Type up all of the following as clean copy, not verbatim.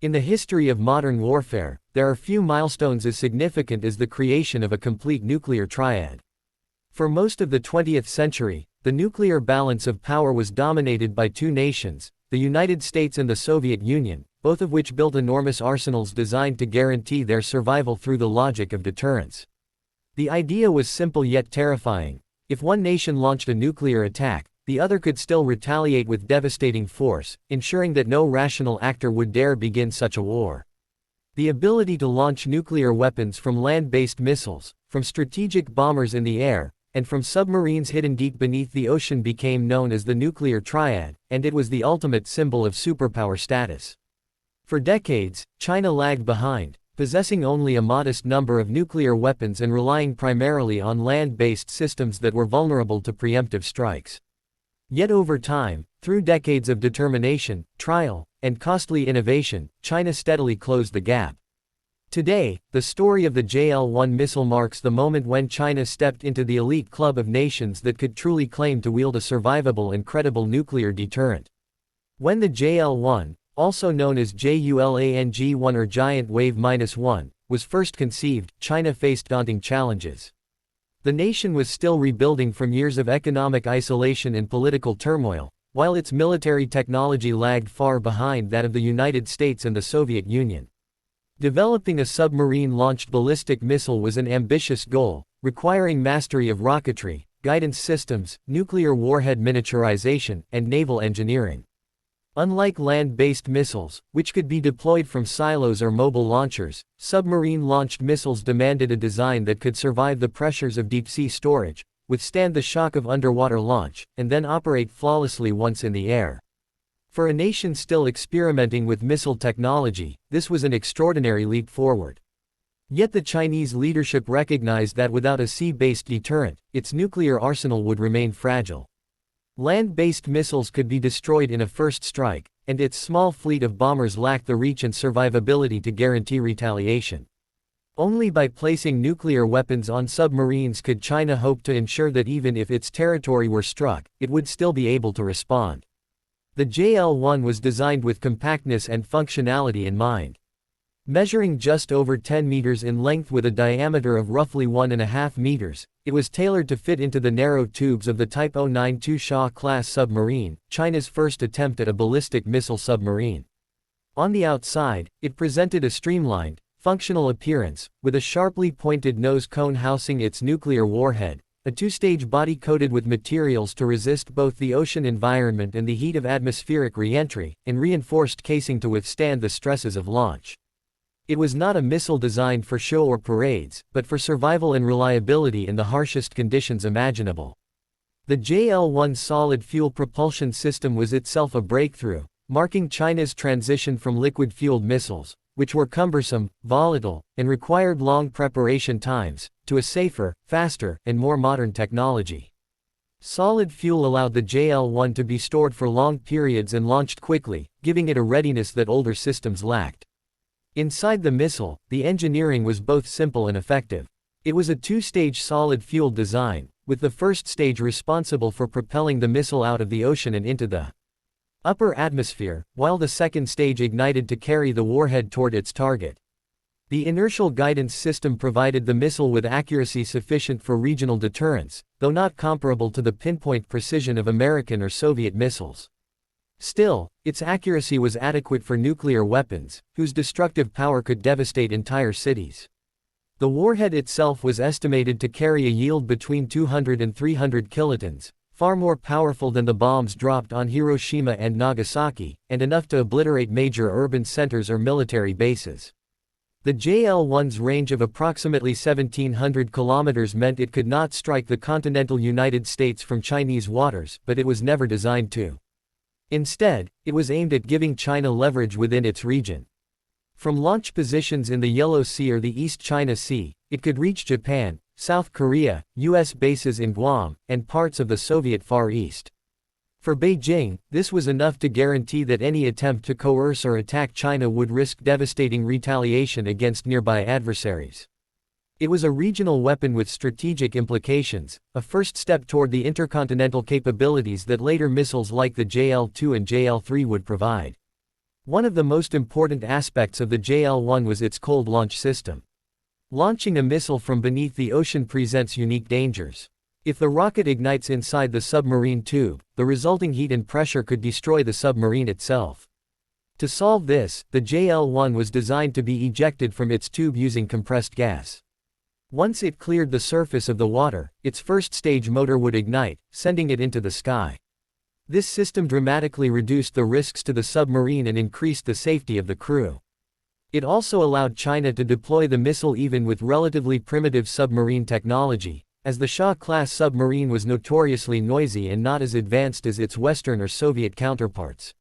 In the history of modern warfare, there are few milestones as significant as the creation of a complete nuclear triad. For most of the 20th century, the nuclear balance of power was dominated by two nations, the United States and the Soviet Union, both of which built enormous arsenals designed to guarantee their survival through the logic of deterrence. The idea was simple yet terrifying. If one nation launched a nuclear attack, the other could still retaliate with devastating force, ensuring that no rational actor would dare begin such a war. The ability to launch nuclear weapons from land-based missiles, from strategic bombers in the air, and from submarines hidden deep beneath the ocean became known as the nuclear triad, and it was the ultimate symbol of superpower status. For decades, China lagged behind, possessing only a modest number of nuclear weapons and relying primarily on land-based systems that were vulnerable to preemptive strikes. Yet over time, through decades of determination, trial, and costly innovation, China steadily closed the gap. Today, the story of the JL-1 missile marks the moment when China stepped into the elite club of nations that could truly claim to wield a survivable and credible nuclear deterrent. When the JL-1, also known as JULANG-1 or Giant Wave -1, was first conceived, China faced daunting challenges. The nation was still rebuilding from years of economic isolation and political turmoil, while its military technology lagged far behind that of the United States and the Soviet Union. Developing a submarine-launched ballistic missile was an ambitious goal, requiring mastery of rocketry, guidance systems, nuclear warhead miniaturization, and naval engineering. Unlike land-based missiles, which could be deployed from silos or mobile launchers, submarine-launched missiles demanded a design that could survive the pressures of deep-sea storage, withstand the shock of underwater launch, and then operate flawlessly once in the air. For a nation still experimenting with missile technology, this was an extraordinary leap forward. Yet the Chinese leadership recognized that without a sea-based deterrent, its nuclear arsenal would remain fragile. Land-based missiles could be destroyed in a first strike, and its small fleet of bombers lacked the reach and survivability to guarantee retaliation. Only by placing nuclear weapons on submarines could China hope to ensure that even if its territory were struck, it would still be able to respond. The JL-1 was designed with compactness and functionality in mind. Measuring just over 10 meters in length with a diameter of roughly 1.5 meters, it was tailored to fit into the narrow tubes of the Type 092 Shaw-class submarine, China's first attempt at a ballistic missile submarine. On the outside, it presented a streamlined, functional appearance, with a sharply pointed nose cone housing its nuclear warhead, a two-stage body coated with materials to resist both the ocean environment and the heat of atmospheric re-entry, and reinforced casing to withstand the stresses of launch. It was not a missile designed for show or parades, but for survival and reliability in the harshest conditions imaginable. The JL-1 solid-fuel propulsion system was itself a breakthrough, marking China's transition from liquid-fueled missiles, which were cumbersome, volatile, and required long preparation times, to a safer, faster, and more modern technology. Solid fuel allowed the JL-1 to be stored for long periods and launched quickly, giving it a readiness that older systems lacked. Inside the missile, the engineering was both simple and effective. It was a two-stage solid-fuel design, with the first stage responsible for propelling the missile out of the ocean and into the upper atmosphere, while the second stage ignited to carry the warhead toward its target. The inertial guidance system provided the missile with accuracy sufficient for regional deterrence, though not comparable to the pinpoint precision of American or Soviet missiles. Still, its accuracy was adequate for nuclear weapons, whose destructive power could devastate entire cities. The warhead itself was estimated to carry a yield between 200 and 300 kilotons, far more powerful than the bombs dropped on Hiroshima and Nagasaki, and enough to obliterate major urban centers or military bases. The JL-1's range of approximately 1,700 kilometers meant it could not strike the continental United States from Chinese waters, but it was never designed to. Instead, it was aimed at giving China leverage within its region. From launch positions in the Yellow Sea or the East China Sea, it could reach Japan, South Korea, U.S. bases in Guam, and parts of the Soviet Far East. For Beijing, this was enough to guarantee that any attempt to coerce or attack China would risk devastating retaliation against nearby adversaries. It was a regional weapon with strategic implications, a first step toward the intercontinental capabilities that later missiles like the JL-2 and JL-3 would provide. One of the most important aspects of the JL-1 was its cold launch system. Launching a missile from beneath the ocean presents unique dangers. If the rocket ignites inside the submarine tube, the resulting heat and pressure could destroy the submarine itself. To solve this, the JL-1 was designed to be ejected from its tube using compressed gas. Once it cleared the surface of the water, its first-stage motor would ignite, sending it into the sky. This system dramatically reduced the risks to the submarine and increased the safety of the crew. It also allowed China to deploy the missile even with relatively primitive submarine technology, as the Shah-class submarine was notoriously noisy and not as advanced as its Western or Soviet counterparts.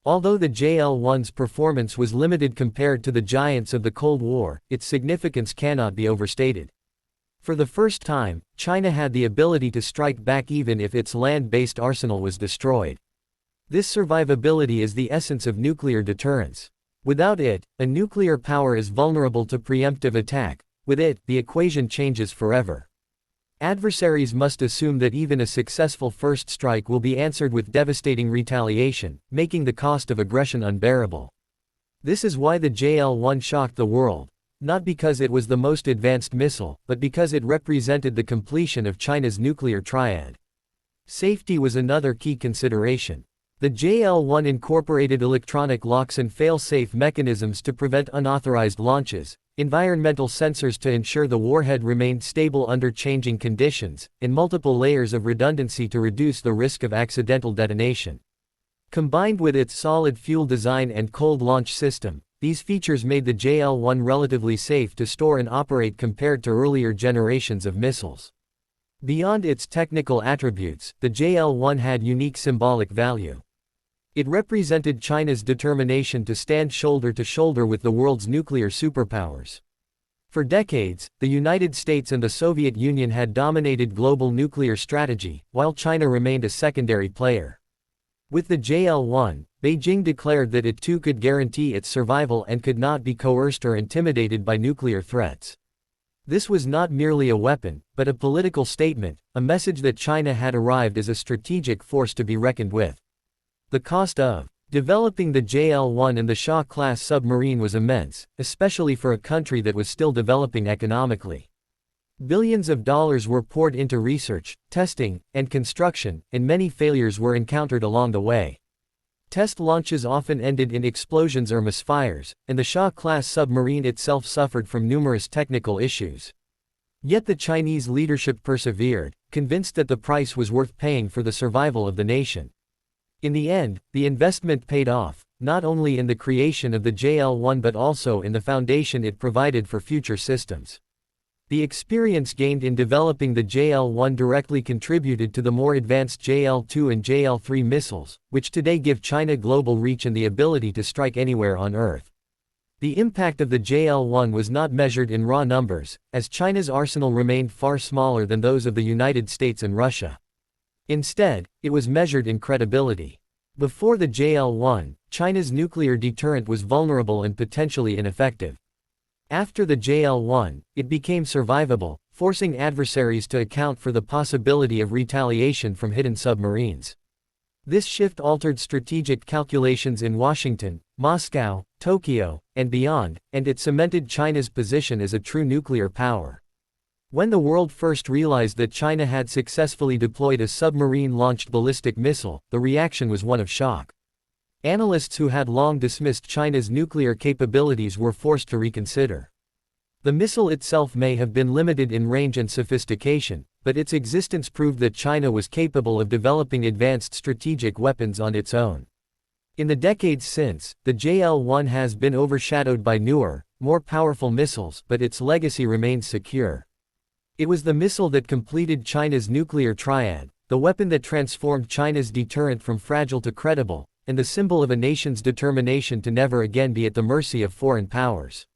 Although the JL-1's performance was limited compared to the giants of the Cold War, its significance cannot be overstated. For the first time, China had the ability to strike back even if its land-based arsenal was destroyed. This survivability is the essence of nuclear deterrence. Without it, a nuclear power is vulnerable to preemptive attack. With it, the equation changes forever. Adversaries must assume that even a successful first strike will be answered with devastating retaliation, making the cost of aggression unbearable. This is why the JL-1 shocked the world, not because it was the most advanced missile, but because it represented the completion of China's nuclear triad. Safety was another key consideration. The JL-1 incorporated electronic locks and fail-safe mechanisms to prevent unauthorized launches, environmental sensors to ensure the warhead remained stable under changing conditions, and multiple layers of redundancy to reduce the risk of accidental detonation. Combined with its solid fuel design and cold launch system, these features made the JL-1 relatively safe to store and operate compared to earlier generations of missiles. Beyond its technical attributes, the JL-1 had unique symbolic value. It represented China's determination to stand shoulder to shoulder with the world's nuclear superpowers. For decades, the United States and the Soviet Union had dominated global nuclear strategy, while China remained a secondary player. With the JL-1, Beijing declared that it too could guarantee its survival and could not be coerced or intimidated by nuclear threats. This was not merely a weapon, but a political statement, a message that China had arrived as a strategic force to be reckoned with. The cost of developing the JL-1 and the Shah-class submarine was immense, especially for a country that was still developing economically. Billions of dollars were poured into research, testing, and construction, and many failures were encountered along the way. Test launches often ended in explosions or misfires, and the Shah-class submarine itself suffered from numerous technical issues. Yet the Chinese leadership persevered, convinced that the price was worth paying for the survival of the nation. In the end, the investment paid off, not only in the creation of the JL-1 but also in the foundation it provided for future systems. The experience gained in developing the JL-1 directly contributed to the more advanced JL-2 and JL-3 missiles, which today give China global reach and the ability to strike anywhere on Earth. The impact of the JL-1 was not measured in raw numbers, as China's arsenal remained far smaller than those of the United States and Russia. Instead, it was measured in credibility. Before the JL-1, China's nuclear deterrent was vulnerable and potentially ineffective. After the JL-1, it became survivable, forcing adversaries to account for the possibility of retaliation from hidden submarines. This shift altered strategic calculations in Washington, Moscow, Tokyo, and beyond, and it cemented China's position as a true nuclear power. When the world first realized that China had successfully deployed a submarine-launched ballistic missile, the reaction was one of shock. Analysts who had long dismissed China's nuclear capabilities were forced to reconsider. The missile itself may have been limited in range and sophistication, but its existence proved that China was capable of developing advanced strategic weapons on its own. In the decades since, the JL-1 has been overshadowed by newer, more powerful missiles, but its legacy remains secure. It was the missile that completed China's nuclear triad, the weapon that transformed China's deterrent from fragile to credible, and the symbol of a nation's determination to never again be at the mercy of foreign powers.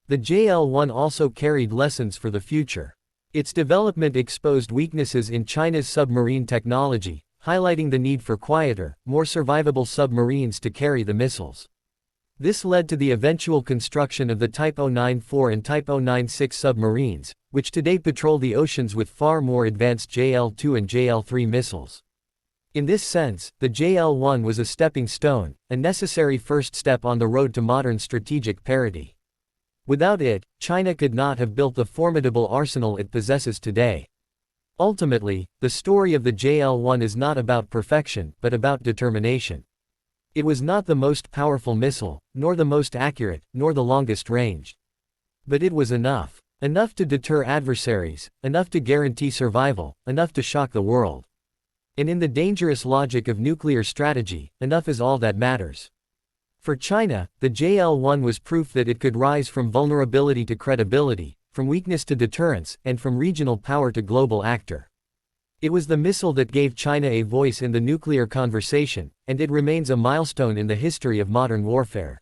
The JL-1 also carried lessons for the future. Its development exposed weaknesses in China's submarine technology, highlighting the need for quieter, more survivable submarines to carry the missiles. This led to the eventual construction of the Type 094 and Type 096 submarines, which today patrol the oceans with far more advanced JL-2 and JL-3 missiles. In this sense, the JL-1 was a stepping stone, a necessary first step on the road to modern strategic parity. Without it, China could not have built the formidable arsenal it possesses today. Ultimately, the story of the JL-1 is not about perfection, but about determination. It was not the most powerful missile, nor the most accurate, nor the longest range. But it was enough. Enough to deter adversaries, enough to guarantee survival, enough to shock the world. And in the dangerous logic of nuclear strategy, enough is all that matters. For China, the JL-1 was proof that it could rise from vulnerability to credibility, from weakness to deterrence, and from regional power to global actor. It was the missile that gave China a voice in the nuclear conversation, and it remains a milestone in the history of modern warfare.